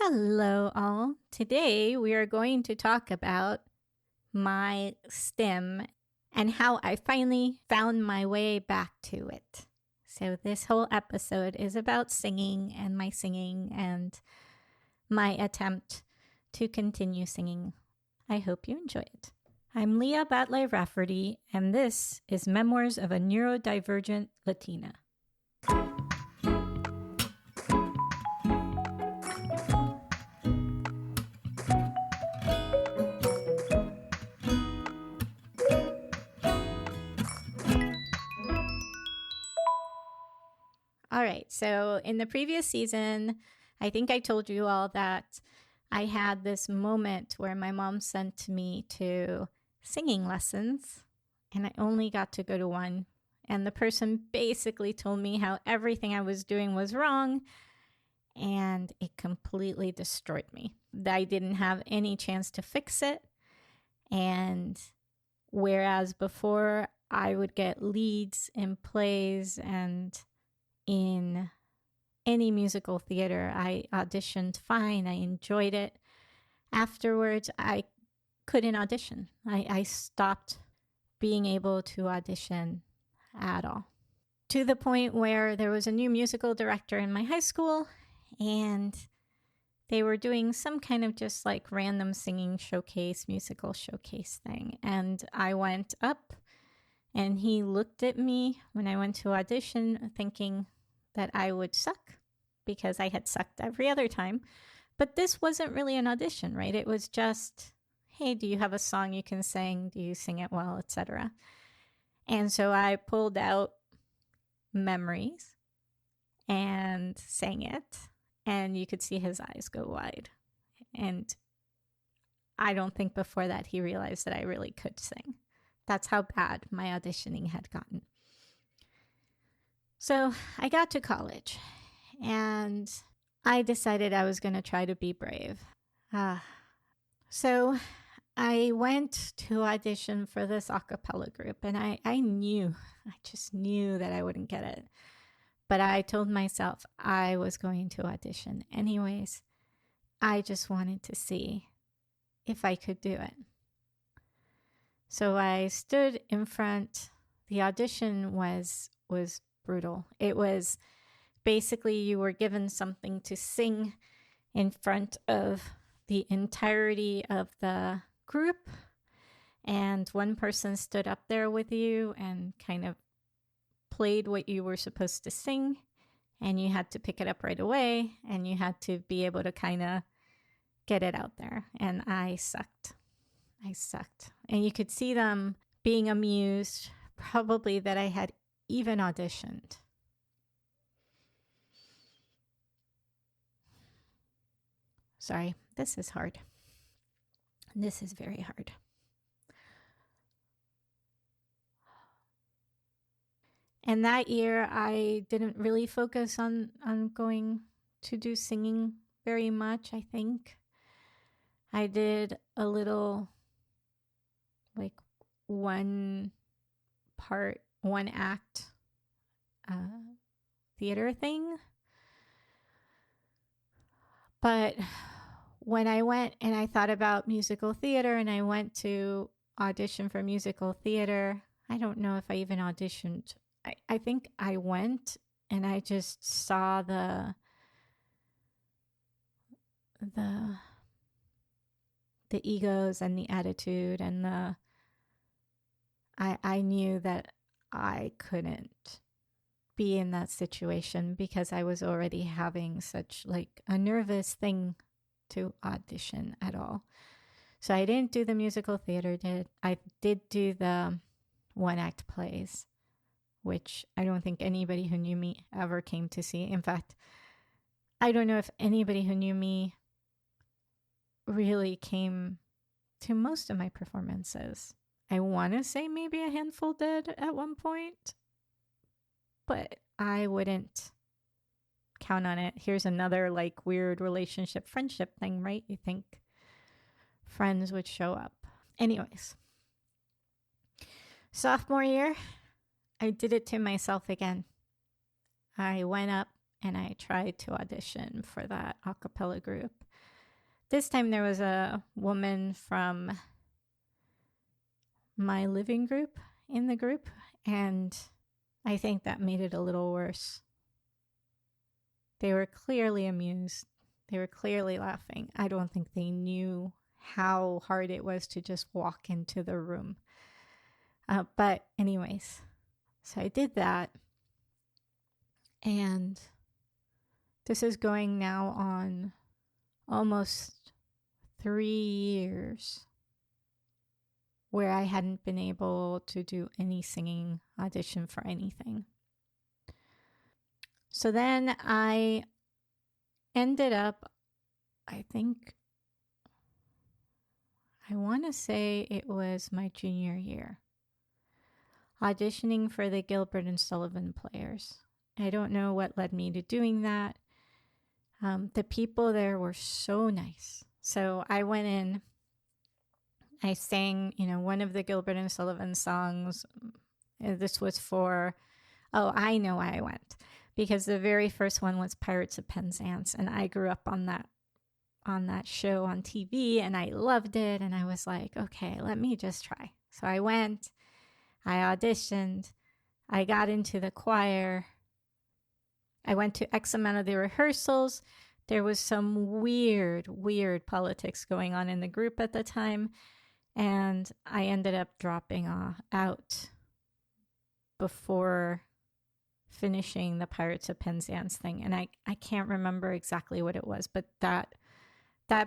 Hello, all. Today we are going to talk about my stim and how I finally found my way back to it. So, this whole episode is about singing and my attempt to continue singing. I hope you enjoy it. I'm Leah Batlle-Rafferty, and this is Memoirs of a Neurodivergent Latina. All right, so in the previous season, I think I told you all that I had this moment where my mom sent me to singing lessons, and I only got to go to one. And the person basically told me how everything I was doing was wrong, and it completely destroyed me. I didn't have any chance to fix it. And whereas before I would get leads in plays and in any musical theater, I auditioned fine. I enjoyed it. Afterwards, I couldn't audition. I stopped being able to audition at all. To the point where there was a new musical director in my high school, and they were doing some kind of just like random singing showcase, musical showcase thing. And I went up, and he looked at me when I went to audition thinking that I would suck because I had sucked every other time. But this wasn't really an audition, right? It was just, hey, do you have a song you can sing? Do you sing it well, etc. And so I pulled out Memories and sang it, and you could see his eyes go wide. And I don't think before that he realized that I really could sing. That's how bad my auditioning had gotten. So I got to college, and I decided I was going to try to be brave. So I went to audition for this a cappella group, and I just knew that I wouldn't get it. But I told myself I was going to audition anyways. I just wanted to see if I could do it. So I stood in front. The audition was brutal. It was basically you were given something to sing in front of the entirety of the group, and one person stood up there with you and kind of played what you were supposed to sing, and you had to pick it up right away, and you had to be able to kind of get it out there. And I sucked. And you could see them being amused, probably that I had even auditioned. Sorry, this is hard. This is very hard. And that year, I didn't really focus on going to do singing very much, I think. I did a little, like, one act theater thing. But when I went and I thought about musical theater and I went to audition for musical theater, I don't know if I even auditioned. I think I went and I just saw the egos and the attitude, and I knew that I couldn't be in that situation because I was already having such like a nervous thing to audition at all. So I didn't do the musical theater. I did do the one act plays, which I don't think anybody who knew me ever came to see. In fact, I don't know if anybody who knew me really came to most of my performances. I want to say maybe a handful did at one point, but I wouldn't count on it. Here's another like weird relationship, friendship thing, right? You think friends would show up. Anyways, sophomore year, I did it to myself again. I went up and I tried to audition for that a cappella group. This time there was a woman from my living group in the group, and I think that made it a little worse. They were clearly amused. They were clearly laughing. I don't think they knew how hard it was to just walk into the room. But anyways, so I did that. And this is going now on almost 3 years where I hadn't been able to do any singing audition for anything. So then I ended up, I want to say it was my junior year, auditioning for the Gilbert and Sullivan Players. I don't know what led me to doing that. The people there were so nice. So I went in, I sang, one of the Gilbert and Sullivan songs. This was for, I know why I went. Because the very first one was Pirates of Penzance, and I grew up on that show on TV, and I loved it, and I was like, okay, let me just try. So I went, I auditioned, I got into the choir, I went to X amount of the rehearsals. There was some weird politics going on in the group at the time, and I ended up dropping out before finishing the Pirates of Penzance thing. And I can't remember exactly what it was, but that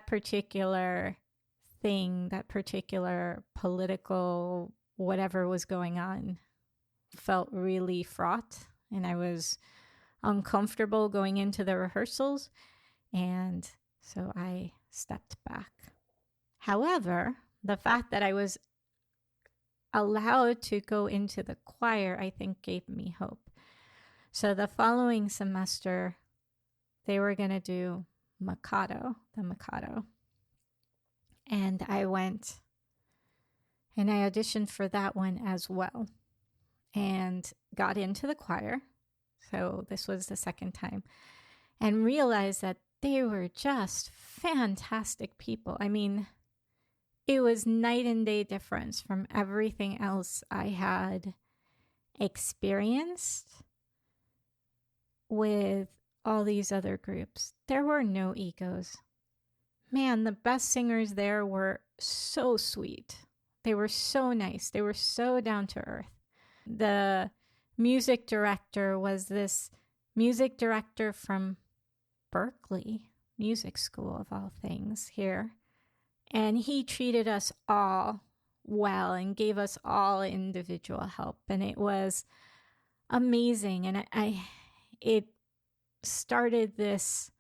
particular thing, that particular political whatever was going on felt really fraught, and I was uncomfortable going into the rehearsals, and so I stepped back. However, the fact that I was allowed to go into the choir, I think, gave me hope. So the following semester, they were going to do the Mikado. And I went and I auditioned for that one as well and got into the choir. So this was the second time, and realized that they were just fantastic people. I mean, it was night and day difference from everything else I had experienced with all these other groups. There were no egos. Man, the best singers there were so sweet. They were so nice. They were so down to earth. The music director was this music director from Berkeley Music School, of all things, here. And he treated us all well and gave us all individual help. And it was amazing. And it started this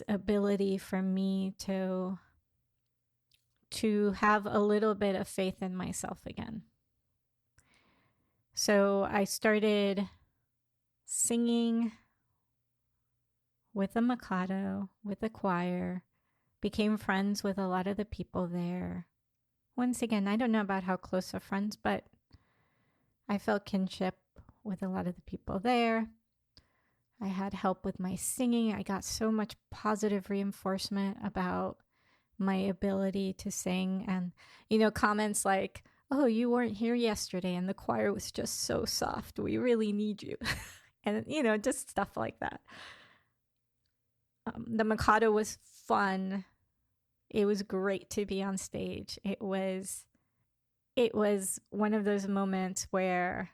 ability for me to have a little bit of faith in myself again. So I started singing with the Mikado, with the choir, became friends with a lot of the people there. Once again, I don't know about how close of friends, but I felt kinship with a lot of the people there. I had help with my singing. I got so much positive reinforcement about my ability to sing, and, comments like, oh, you weren't here yesterday and the choir was just so soft. We really need you. And, just stuff like that. The Mikado was fun. It was great to be on stage. It was one of those moments where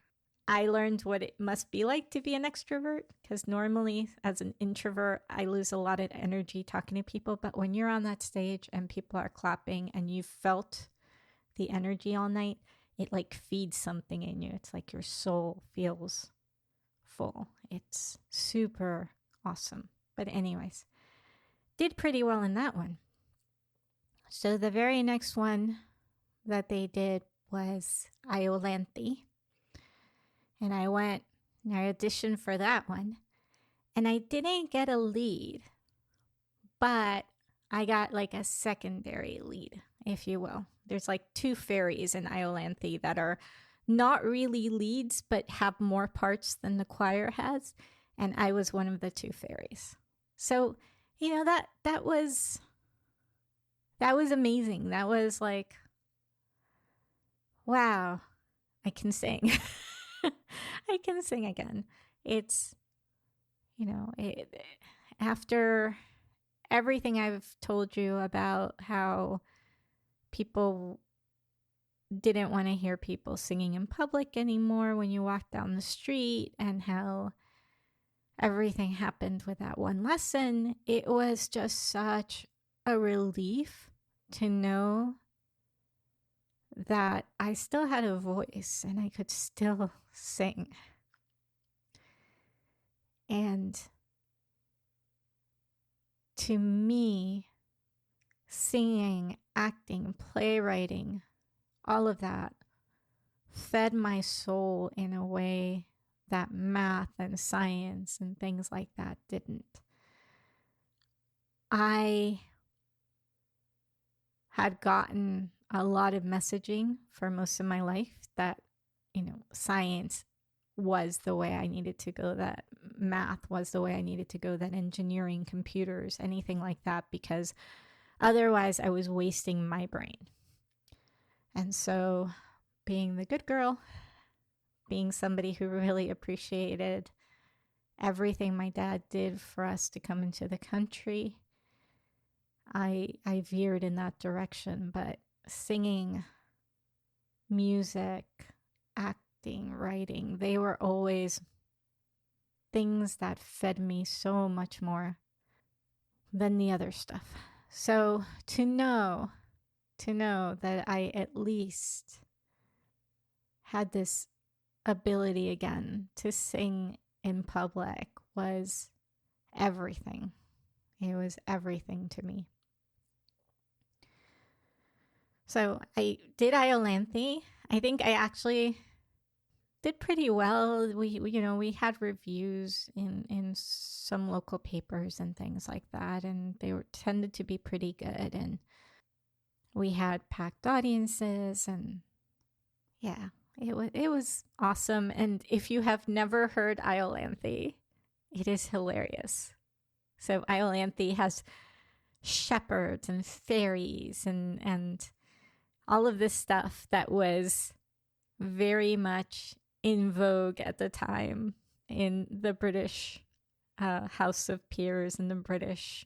I learned what it must be like to be an extrovert, because normally as an introvert, I lose a lot of energy talking to people. But when you're on that stage and people are clapping and you felt the energy all night, it like feeds something in you. It's like your soul feels full. It's super awesome. But anyways, did pretty well in that one. So the very next one that they did was Iolanthe. And I went and I auditioned for that one. And I didn't get a lead, but I got like a secondary lead, if you will. There's like 2 fairies in Iolanthe that are not really leads, but have more parts than the choir has. And I was one of the 2 fairies. So, that was that was amazing. That was like, wow, I can sing. I can sing again. It's, after everything I've told you about how people didn't want to hear people singing in public anymore when you walk down the street, and how everything happened with that one lesson, it was just such a relief to know that I still had a voice and I could still sing. And to me, singing, acting, playwriting, all of that fed my soul in a way that math and science and things like that didn't. I had gotten a lot of messaging for most of my life that, science was the way I needed to go, that math was the way I needed to go, that engineering, computers, anything like that, because otherwise I was wasting my brain. And so, being the good girl, being somebody who really appreciated everything my dad did for us to come into the country, I veered in that direction. But singing, music, acting, writing, they were always things that fed me so much more than the other stuff. So to know that I at least had this ability again to sing in public was everything. It was everything to me. So I did Iolanthe. I think I actually did pretty well. We had reviews in some local papers and things like that, and they tended to be pretty good. And we had packed audiences, and yeah, it was awesome. And if you have never heard Iolanthe, it is hilarious. So Iolanthe has shepherds and fairies and all of this stuff that was very much in vogue at the time in the British House of Peers and the British,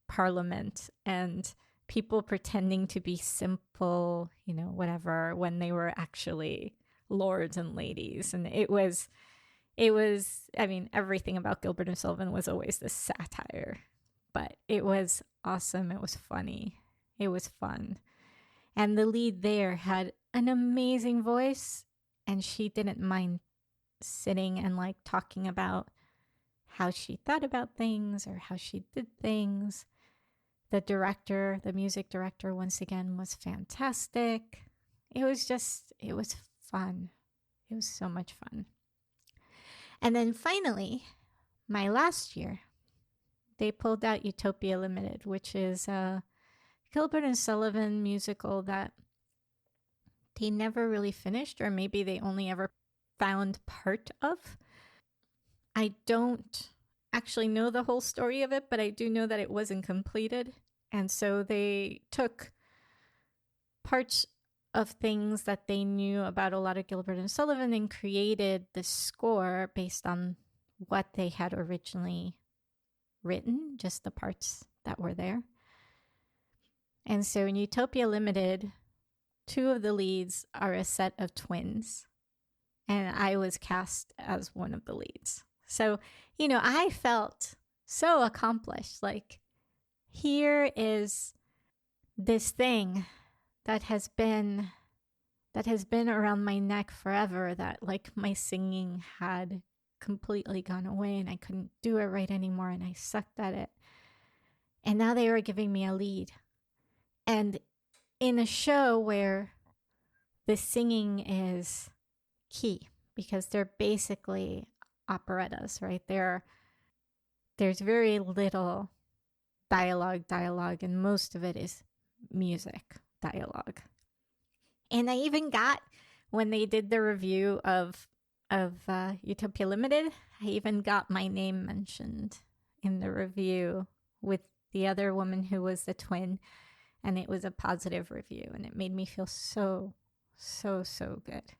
Parliament, and people pretending to be simple, whatever, when they were actually lords and ladies. And it was, I mean, everything about Gilbert and Sullivan was always this satire, but it was awesome. It was funny. It was fun. And the lead there had an amazing voice, and she didn't mind sitting and like talking about how she thought about things or how she did things. The director, the music director, once again, was fantastic. It was fun. It was so much fun. And then finally, my last year, they pulled out Utopia Limited, which is a Gilbert and Sullivan musical that they never really finished, or maybe they only ever found part of. I don't actually know the whole story of it, but I do know that it wasn't completed. And so they took parts of things that they knew about a lot of Gilbert and Sullivan and created the score based on what they had originally written, just the parts that were there. And so in Utopia Limited, 2 of the leads are a set of twins, and I was cast as one of the leads. So, I felt so accomplished. Like, here is this thing that has been around my neck forever, that like my singing had completely gone away and I couldn't do it right anymore and I sucked at it. And now they were giving me a lead. And in a show where the singing is key, because they're basically operettas, right? There's very little dialogue, and most of it is music dialogue. And I even got, when they did the review of Utopia Limited, I even got my name mentioned in the review with the other woman who was the twin, and it was a positive review, and it made me feel so, so, so good.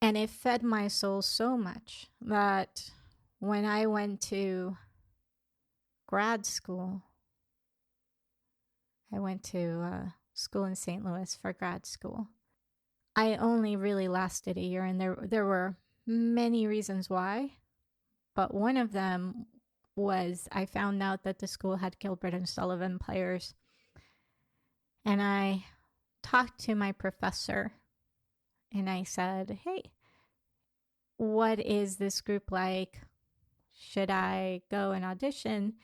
And it fed my soul so much that when I went to grad school, I went to school in St. Louis for grad school. I only really lasted a year, and there were many reasons why, but one of them was I found out that the school had Gilbert and Sullivan players, and I talked to my professor, and I said, hey, what is this group like? Should I go and audition?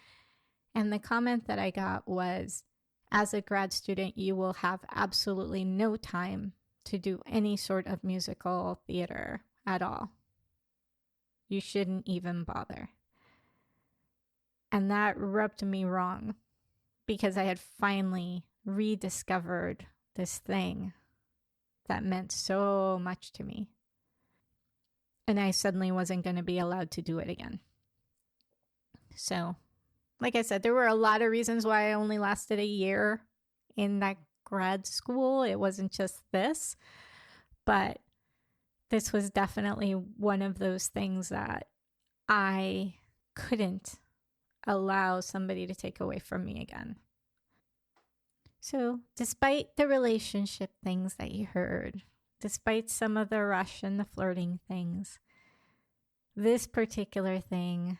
And the comment that I got was, as a grad student, you will have absolutely no time to do any sort of musical theater at all. You shouldn't even bother. And that rubbed me wrong because I had finally rediscovered this thing that meant so much to me. And I suddenly wasn't going to be allowed to do it again. So, like I said, there were a lot of reasons why I only lasted a year in that grad school. It wasn't just this, but this was definitely one of those things that I couldn't allow somebody to take away from me again. So, despite the relationship things that you heard, despite some of the rush and the flirting things, this particular thing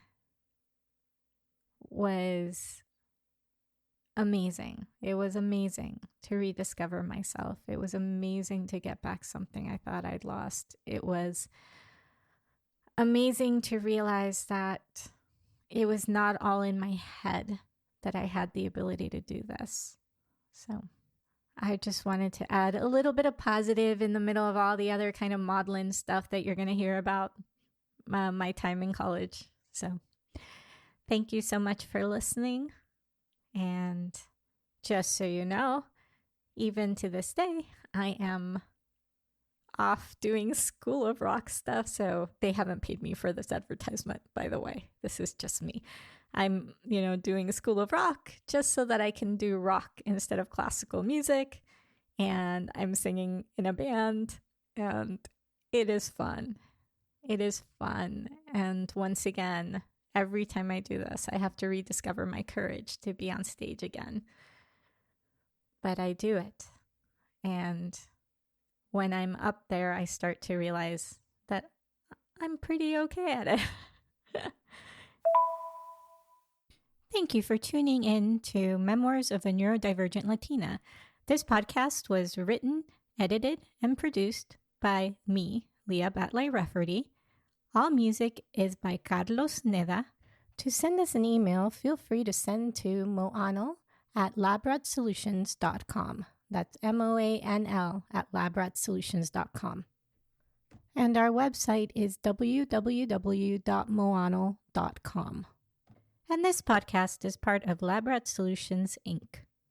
was amazing. It was amazing to rediscover myself. It was amazing to get back something I thought I'd lost. It was amazing to realize that it was not all in my head that I had the ability to do this. So I just wanted to add a little bit of positive in the middle of all the other kind of maudlin stuff that you're going to hear about my time in college. So thank you so much for listening. And just so you know, even to this day, I am off doing School of Rock stuff. So they haven't paid me for this advertisement, by the way. This is just me. I'm, doing a School of Rock just so that I can do rock instead of classical music. And I'm singing in a band, and it is fun. It is fun. And once again, every time I do this, I have to rediscover my courage to be on stage again. But I do it. And when I'm up there, I start to realize that I'm pretty okay at it. Thank you for tuning in to Memoirs of a Neurodivergent Latina. This podcast was written, edited, and produced by me, Leah Batlle-Rafferty. All music is by Carlos Neda. To send us an email, feel free to send to moanl@labradsolutions.com. That's MOANL@labradsolutions.com. And our website is www.moanl.com. And this podcast is part of Labrat Solutions, Inc.